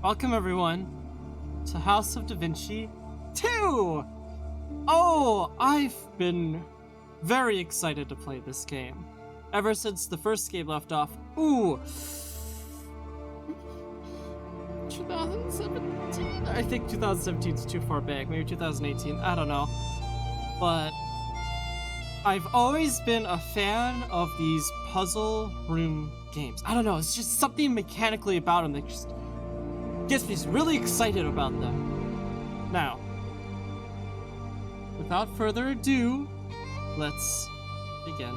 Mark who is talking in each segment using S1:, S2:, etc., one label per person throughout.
S1: Welcome everyone to House of Da Vinci 2! Oh, I've been very excited to play this game. Ever since the first game left off. Ooh. 2017? I think 2017 is too far back. Maybe 2018. I don't know. But I've always been a fan of these puzzle room games. I don't know. It's just something mechanically about them that just gets me really excited about them. Now, without further ado, let's begin.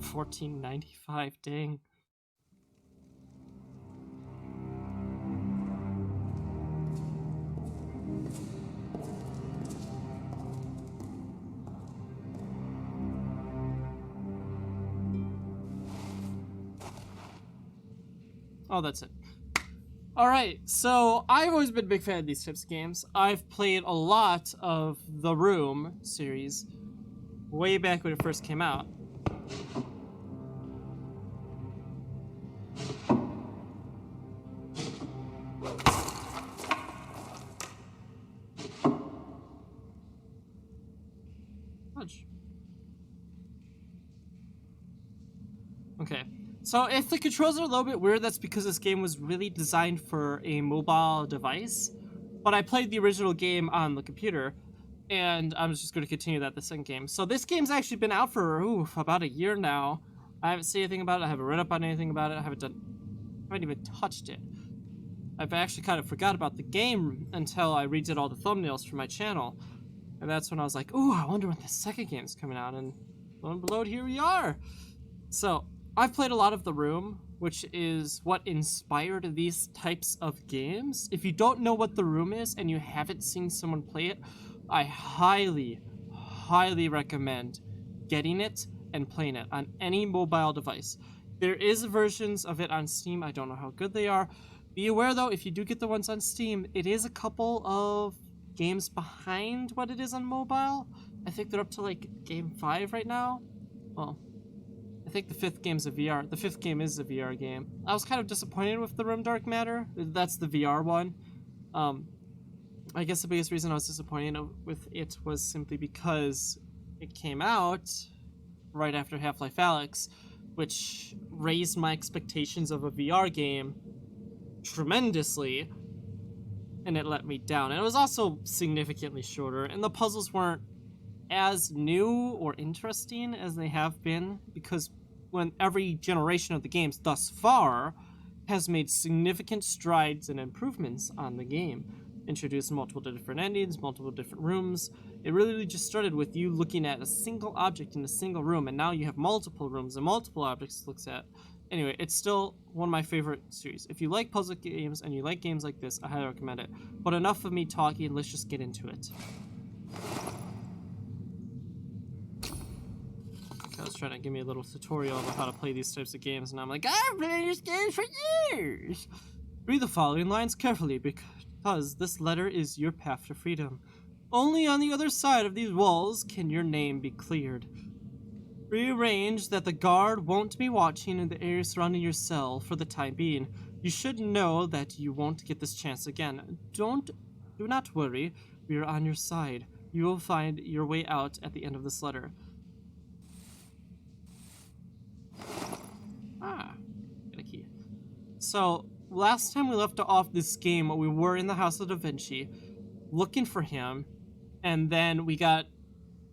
S1: $14.95, dang. Oh, that's it. Alright, so I've always been a big fan of these types of games. I've played a lot of The Room series way back when it first came out. Okay. So if the controls are a little bit weird, that's because this game was really designed for a mobile device. But I played the original game on the computer, and I'm just going to continue that the second game. So this game's actually been out for about a year now. I haven't seen anything about it. I haven't read up on anything about it. I haven't even touched it. I've actually kind of forgot about the game until I redid all the thumbnails for my channel. And that's when I was like, ooh, I wonder when the second game's coming out. And lo and behold, here we are. So I've played a lot of The Room, which is what inspired these types of games. If you don't know what The Room is and you haven't seen someone play it, I highly, highly recommend getting it and playing it on any mobile device. There is versions of it on Steam. I don't know how good they are. Be aware though, if you do get the ones on Steam, it is a couple of games behind what it is on mobile. I think they're up to like game 5 right now. Well, I think the fifth game is a VR game. I was kind of disappointed with The Room Dark Matter. That's the VR one. I guess the biggest reason I was disappointed with it was simply because it came out right after Half-Life Alyx, which raised my expectations of a VR game tremendously, and it let me down. And it was also significantly shorter, and the puzzles weren't as new or interesting as they have been, because when every generation of the games thus far has made significant strides and improvements on the game, introduced multiple different endings, multiple different rooms. It really just started with you looking at a single object in a single room, and now you have multiple rooms and multiple objects to look at. Anyway, it's still one of my favorite series. If you like puzzle games and you like games like this, I highly recommend it. But enough of me talking, let's just get into it. I was trying to give me a little tutorial about how to play these types of games, and I'm like, I've played these games for years! Read the following lines carefully, because this letter is your path to freedom. Only on the other side of these walls can your name be cleared. Rearrange that the guard won't be watching in the area surrounding your cell for the time being. You should know that you won't get this chance again. Do not worry, we are on your side. You will find your way out at the end of this letter. Got a key. So, last time we left off this game, we were in the House of Da Vinci, looking for him, and then we got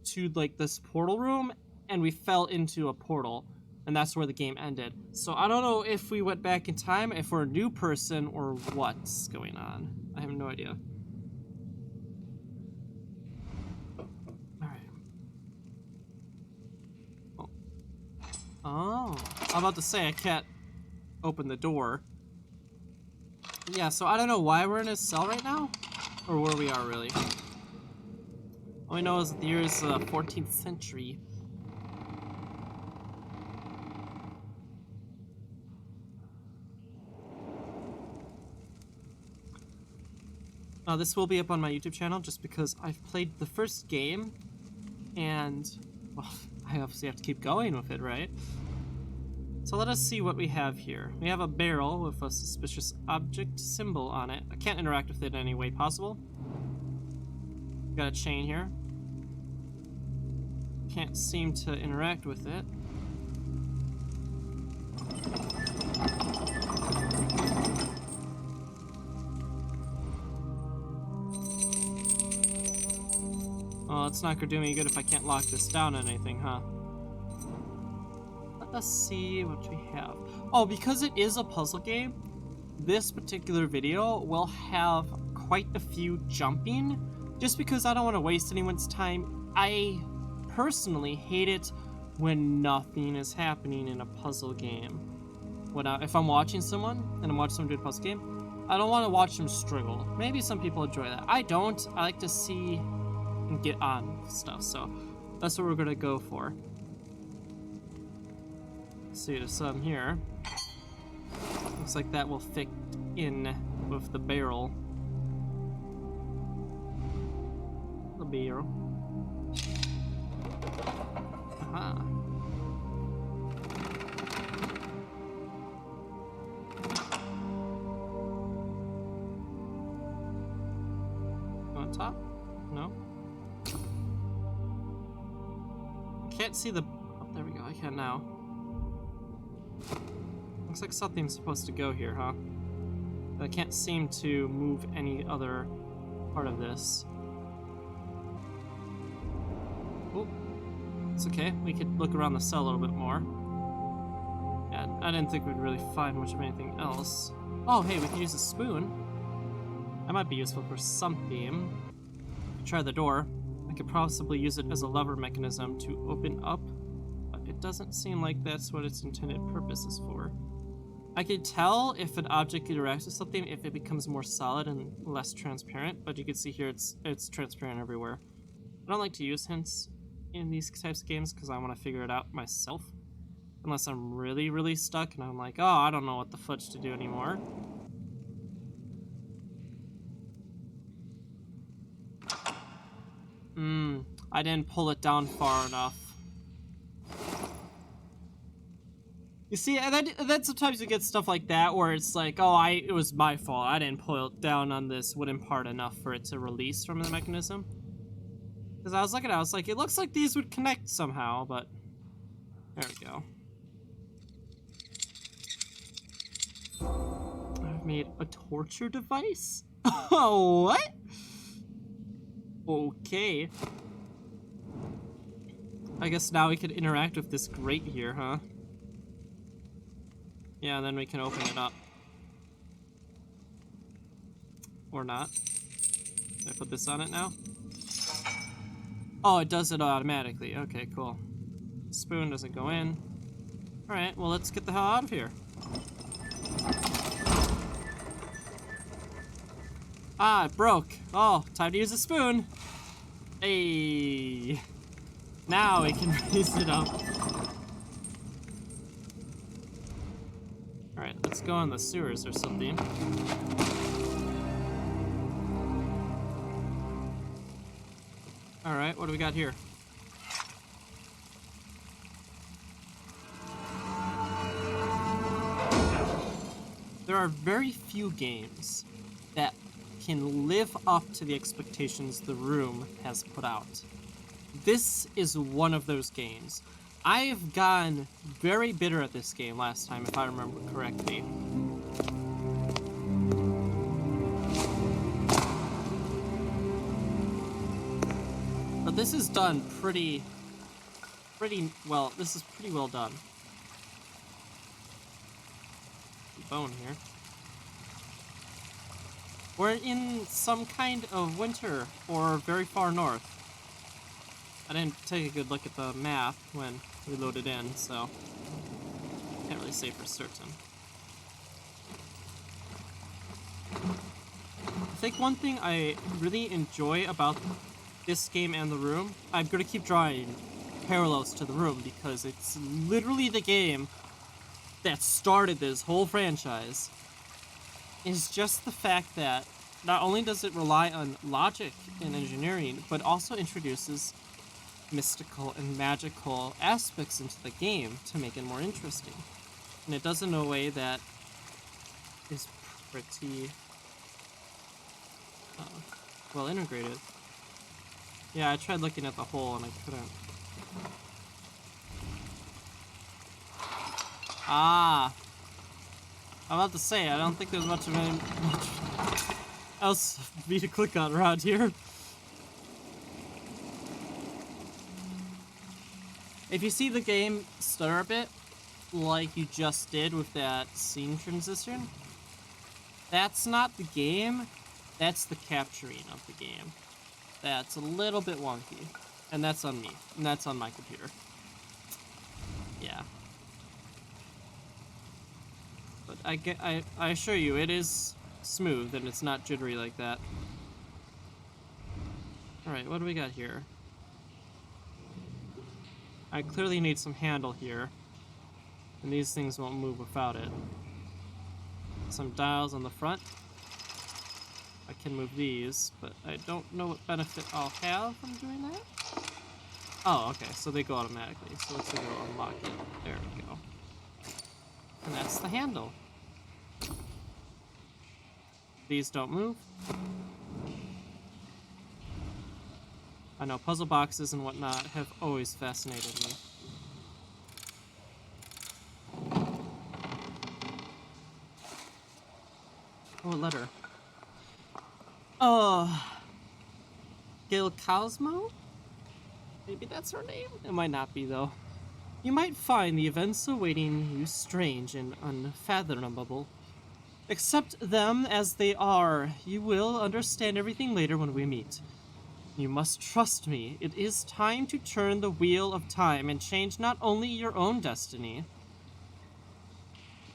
S1: to, like, this portal room, and we fell into a portal, and that's where the game ended. So I don't know if we went back in time, if we're a new person, or what's going on. I have no idea. Oh, I'm about to say I can't open the door. Yeah, so I don't know why we're in a cell right now, or where we are really. All we know is that the year is 14th century. This will be up on my YouTube channel just because I've played the first game and, well, I obviously have to keep going with it, right? So let us see what we have here. We have a barrel with a suspicious object symbol on it. I can't interact with it in any way possible. Got a chain here. Can't seem to interact with it. Well, it's not gonna do me good if I can't lock this down on anything, huh? Let's see what we have. Oh, because it is a puzzle game, this particular video will have quite a few jumping, just because I don't want to waste anyone's time. I personally hate it when nothing is happening in a puzzle game. If I'm watching someone and I'm watching someone do a puzzle game, I don't want to watch them struggle. Maybe some people enjoy that. I don't. I like to see and get on stuff, so that's what we're gonna go for. See, there's some here. Looks like that will fit in with the barrel. The barrel. Aha. On top? No. Can't see the. Oh, there we go. I can now. Looks like something's supposed to go here, huh? But I can't seem to move any other part of this. Oh, it's okay. We could look around the cell a little bit more. Yeah, I didn't think we'd really find much of anything else. Oh, hey, we can use a spoon. That might be useful for something. Try the door. I could possibly use it as a lever mechanism to open up, but it doesn't seem like that's what its intended purpose is for. I could tell if an object interacts with something if it becomes more solid and less transparent, but you can see here it's transparent everywhere. I don't like to use hints in these types of games because I want to figure it out myself. Unless I'm really, really stuck and I'm like, oh, I don't know what the fudge to do anymore. I didn't pull it down far enough. You see, and then sometimes you get stuff like that where it's like, oh, it was my fault. I didn't pull it down on this wooden part enough for it to release from the mechanism. Because I was looking at it, I was like, it looks like these would connect somehow, but there we go. I've made a torture device? Oh, what? Okay. I guess now we could interact with this grate here, huh? Yeah, then we can open it up. Or not. Can I put this on it now? Oh, it does it automatically. Okay, cool. Spoon doesn't go in. Alright, well, let's get the hell out of here. Ah, it broke. Oh, time to use a spoon. Hey. Now we can raise it up. Alright, let's go in the sewers or something. Alright, what do we got here? There are very few games that can live up to the expectations the room has put out. This is one of those games. I've gotten very bitter at this game last time, if I remember correctly. But this is done pretty well. This is pretty well done. Bone here. We're in some kind of winter or very far north. I didn't take a good look at the map when we loaded in, so can't really say for certain. I think one thing I really enjoy about this game and The Room, I'm going to keep drawing parallels to The Room because it's literally the game that started this whole franchise, is just the fact that not only does it rely on logic and engineering, but also introduces mystical and magical aspects into the game to make it more interesting. And it does it in a way that is pretty well integrated. Yeah, I tried looking at the hole and I couldn't. Ah! I'm about to say, I don't think there's much else for me to click on around here. If you see the game stutter a bit, like you just did with that scene transition, that's not the game, that's the capturing of the game. That's a little bit wonky, and that's on me, and that's on my computer. Yeah. But I assure you, it is smooth, and it's not jittery like that. Alright, what do we got here? I clearly need some handle here, and these things won't move without it. Some dials on the front. I can move these, but I don't know what benefit I'll have from doing that. Oh, okay, so they go automatically. So let's go unlock it. There we go. And that's the handle. These don't move. I know puzzle boxes and whatnot have always fascinated me. Oh, a letter. Gil Cosmo? Maybe that's her name? It might not be, though. You might find the events awaiting you strange and unfathomable. Accept them as they are. You will understand everything later when we meet. You must trust me. It is time to turn the wheel of time and change not only your own destiny.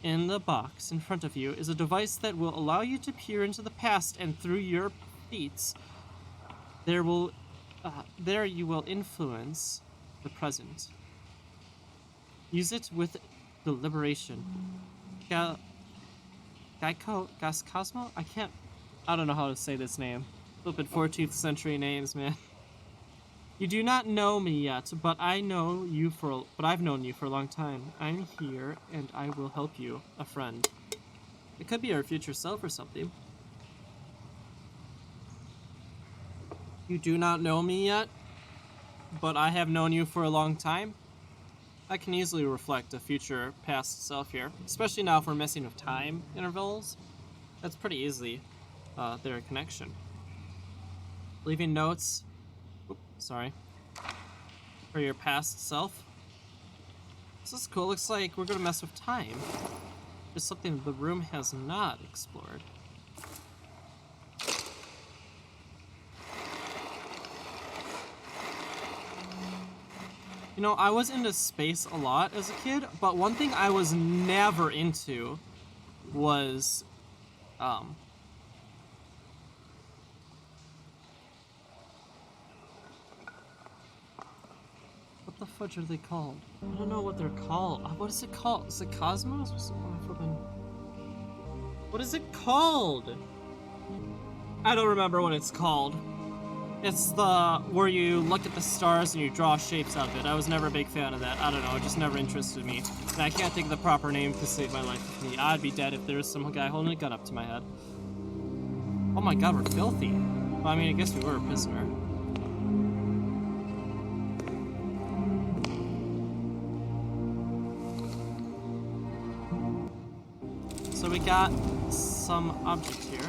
S1: In the box in front of you is a device that will allow you to peer into the past, and through your feats, there you will influence the present. Use it with deliberation. Cosmo? I don't know how to say this name. Flippin' 14th century names, man. You do not know me yet, but I've known you for a long time. I'm here, and I will help you, a friend. It could be our future self or something. You do not know me yet, but I have known you for a long time. I can easily reflect a future past self here, especially now if we're messing with time intervals. That's pretty easily their connection. Leaving notes. Sorry. For your past self. This is cool. Looks like we're gonna mess with time. There's something the room has not explored. You know, I was into space a lot as a kid, but one thing I was never into was what the fudge are they called? I don't know what they're called. What is it called? Is it Cosmos? What is it called? I don't remember what it's called. It's the where you look at the stars and you draw shapes out of it. I was never a big fan of that. I don't know, it just never interested me. And I can't think of the proper name to save my life with me. I'd be dead if there was some guy holding a gun up to my head. Oh my god, we're filthy. Well, I mean, I guess we were a prisoner. So we got some object here.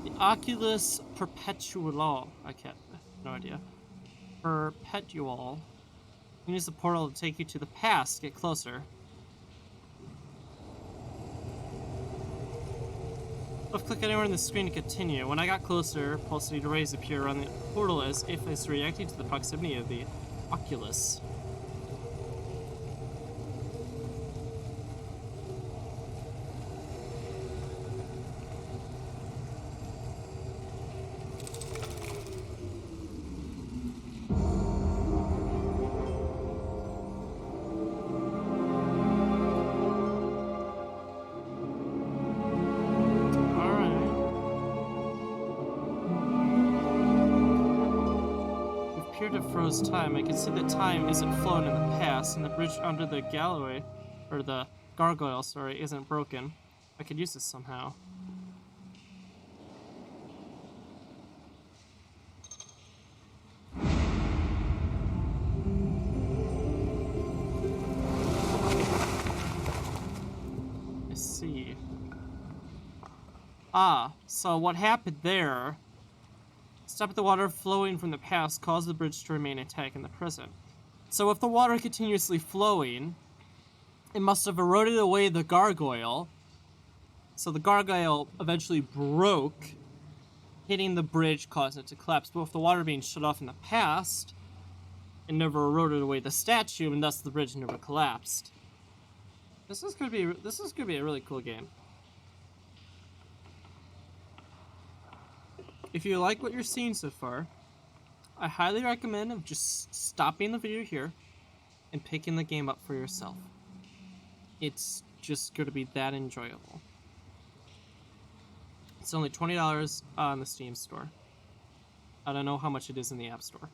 S1: The Oculus Perpetual. No idea. Perpetual. Use the portal to take you to the past. Get closer. Left click anywhere on the screen to continue. When I got closer, pulsating rays appear around the portal as if it's reacting to the proximity of the Oculus. it froze time. I can see that time isn't flowing in the past, and the bridge under the gallery, or the gargoyle, sorry, isn't broken. I could use this somehow. I see. Ah, so what happened there? Stop the water flowing from the past caused the bridge to remain intact in the present. So if the water continuously flowing, it must have eroded away the gargoyle. So the gargoyle eventually broke, hitting the bridge, causing it to collapse. But with the water being shut off in the past, it never eroded away the statue, and thus the bridge never collapsed. This is gonna be a really cool game. If you like what you're seeing so far, I highly recommend just stopping the video here and picking the game up for yourself. It's just going to be that enjoyable. It's only $20 on the Steam store. I don't know how much it is in the App Store.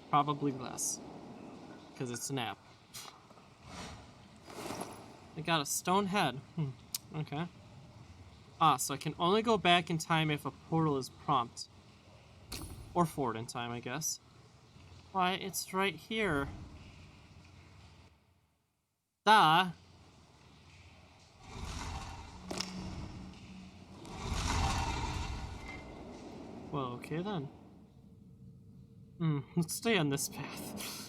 S1: Probably less, because it's an app. I got a stone head. Okay. Ah, so I can only go back in time if a portal is prompt. Or forward in time, I guess. Why, it's right here. Duh. Well, okay then. Let's stay on this path.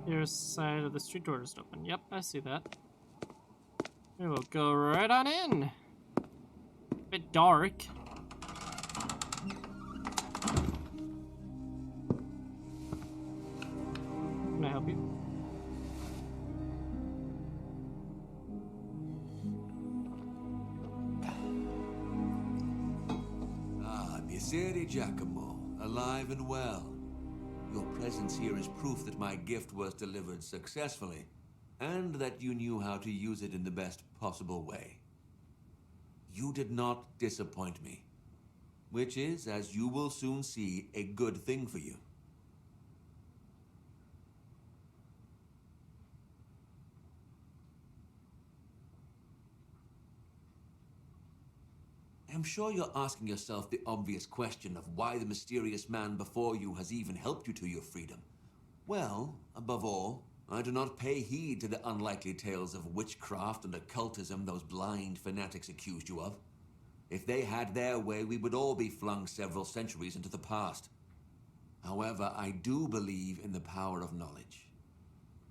S1: Here's side of the street door is open. Yep, I see that. We will go right on in. Bit dark. Can I help you?
S2: Ah, Messer Giacomo, alive and well. Your presence here is proof that my gift was delivered successfully, and that you knew how to use it in the best possible way. You did not disappoint me, which is, as you will soon see, a good thing for you. I'm sure you're asking yourself the obvious question of why the mysterious man before you has even helped you to your freedom. Well, above all, I do not pay heed to the unlikely tales of witchcraft and occultism those blind fanatics accused you of. If they had their way, we would all be flung several centuries into the past. However, I do believe in the power of knowledge.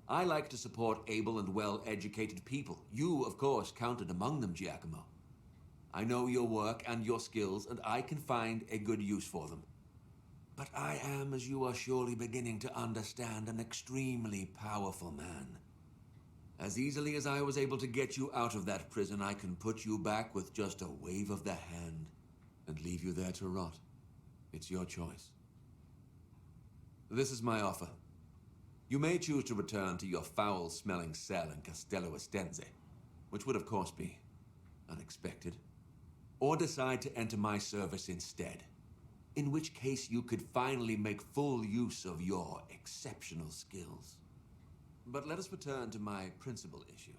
S2: I like to support able and well-educated people. You, of course, counted among them, Giacomo. I know your work and your skills, and I can find a good use for them. But I am, as you are surely beginning to understand, an extremely powerful man. As easily as I was able to get you out of that prison, I can put you back with just a wave of the hand and leave you there to rot. It's your choice. This is my offer. You may choose to return to your foul-smelling cell in Castello Estense, which would of course be unexpected, or decide to enter my service instead, in which case you could finally make full use of your exceptional skills. But let us return to my principal issue.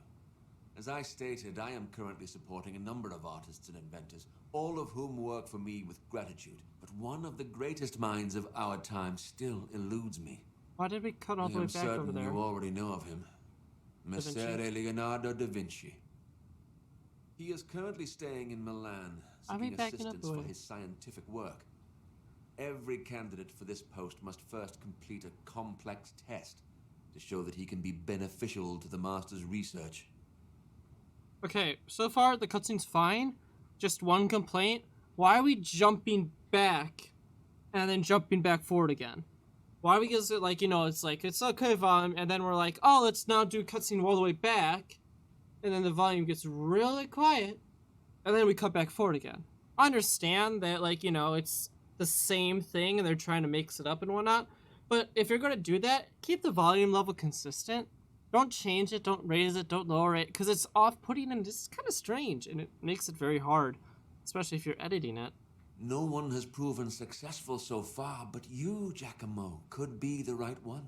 S2: As I stated, I am currently supporting a number of artists and inventors, all of whom work for me with gratitude. But one of the greatest minds of our time still eludes me.
S1: Why did we cut all the way back over there?
S2: I am certain you already know of him. Messer Leonardo da Vinci. He is currently staying in Milan, seeking assistance for his scientific work. Every candidate for this post must first complete a complex test to show that he can be beneficial to the master's research.
S1: Okay, so far the cutscene's fine. Just one complaint. Why are we jumping back and then jumping back forward again? Why? Because it, like, it's like, it's okay volume, and then we're like, oh, let's now do cutscene all the way back, and then the volume gets really quiet, and then we cut back forward again. I understand that, like, it's the same thing and they're trying to mix it up and whatnot, but if you're going to do that, keep the volume level consistent. Don't change it, don't raise it, don't lower it, because it's off-putting and it's kind of strange, and it makes it very hard, especially if you're editing it.
S2: No one has proven successful so far, but you, Giacomo, could be the right one.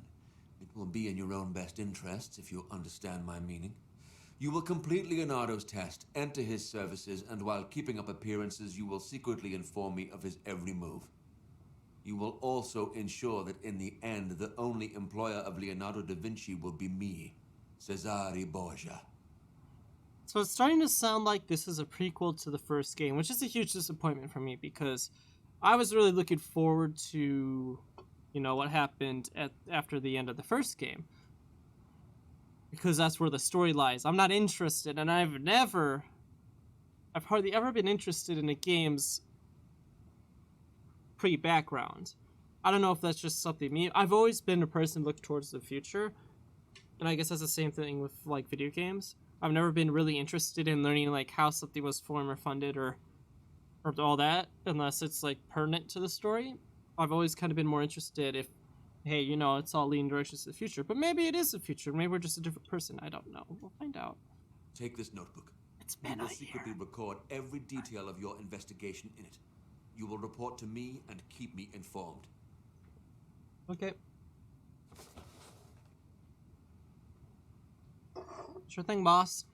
S2: It will be in your own best interests, if you understand my meaning. You will complete Leonardo's test, enter his services, and while keeping up appearances, you will secretly inform me of his every move. You will also ensure that in the end, the only employer of Leonardo da Vinci will be me, Cesare Borgia.
S1: So it's starting to sound like this is a prequel to the first game, which is a huge disappointment for me because I was really looking forward to, what happened after the end of the first game. Because that's where the story lies. I'm not interested, and I've hardly ever been interested in a game's pre-background. I don't know if that's just something me. I've always been a person who looked towards the future, and I guess that's the same thing with, like, video games. I've never been really interested in learning, like, how something was formed or funded or all that, unless it's, like, pertinent to the story. I've always kind of been more interested if, hey, it's all leading directions to the future. But maybe it is the future. Maybe we're just a different person. I don't know. We'll find out.
S2: Take this notebook.
S1: It's been
S2: You will
S1: a
S2: secretly
S1: year.
S2: record every detail of your investigation in it. You will report to me and keep me informed.
S1: Okay. Sure thing, boss.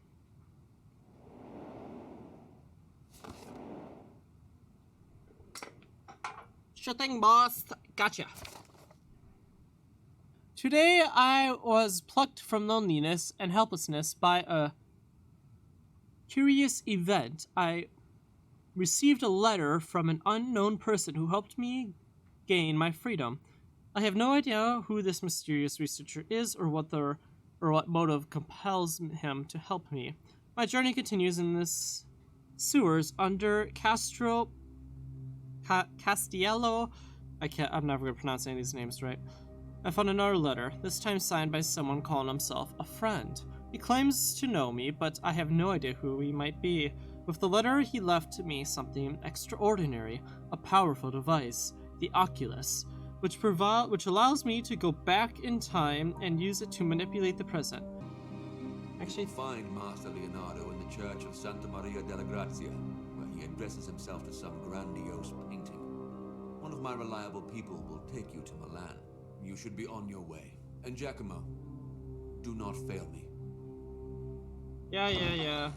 S1: Sure thing, boss. Gotcha. Today I was plucked from loneliness and helplessness by a curious event. I received a letter from an unknown person who helped me gain my freedom. I have no idea who this mysterious researcher is or what motive compels him to help me. My journey continues in this sewers under Castiello. I'm never gonna pronounce any of these names right. I found another letter, this time signed by someone calling himself a friend. He claims to know me, but I have no idea who he might be. With the letter, he left me something extraordinary, a powerful device, the Oculus, which allows me to go back in time and use it to manipulate the present.
S2: Actually, find Master Leonardo in the Church of Santa Maria della Grazia, where he addresses himself to some grandiose painting. One of my reliable people will take you to Milan. You should be on your way. And Giacomo, do not fail me.
S1: Yeah.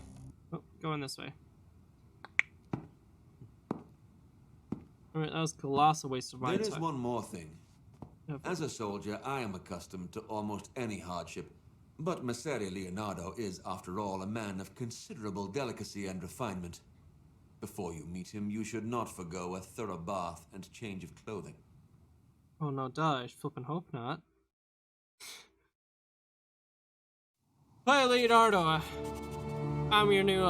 S1: Oh, going this way. Alright, that was a colossal waste of my time.
S2: There is one more thing. As a soldier, I am accustomed to almost any hardship, but Messere Leonardo is, after all, a man of considerable delicacy and refinement. Before you meet him, you should not forgo a thorough bath and change of clothing.
S1: Oh no, duh, I flippin' hope not. Hi, Leonardo. I'm your new,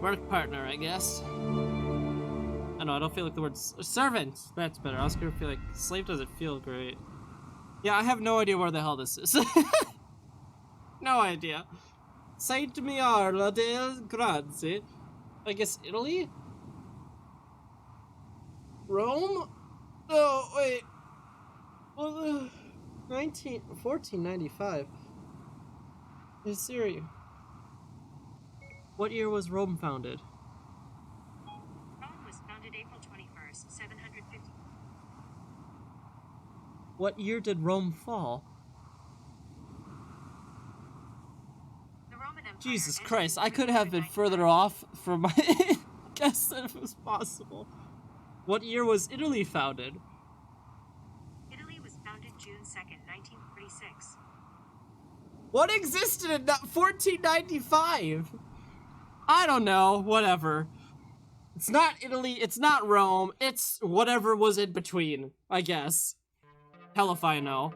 S1: work partner, I guess. I know, I don't feel like the word servant. That's better. I was gonna feel like slave doesn't feel great. Yeah, I have no idea where the hell this is. No idea. Saint Miarla del Grazie. I guess Italy? Rome? Oh, wait. Well, 1495. In Syria. What year was Rome founded?
S3: Rome was founded April 21st, 750.
S1: What year did Rome fall?
S3: The Roman Empire
S1: Jesus
S3: ended
S1: Christ,
S3: in
S1: I could have been
S3: 399.
S1: further off from my guess than it was possible. What year was Italy founded?
S3: Italy was founded June 2nd, 1946.
S1: What existed in 1495? I don't know, whatever. It's not Italy, it's not Rome, it's whatever was in between, I guess. Hell if I know.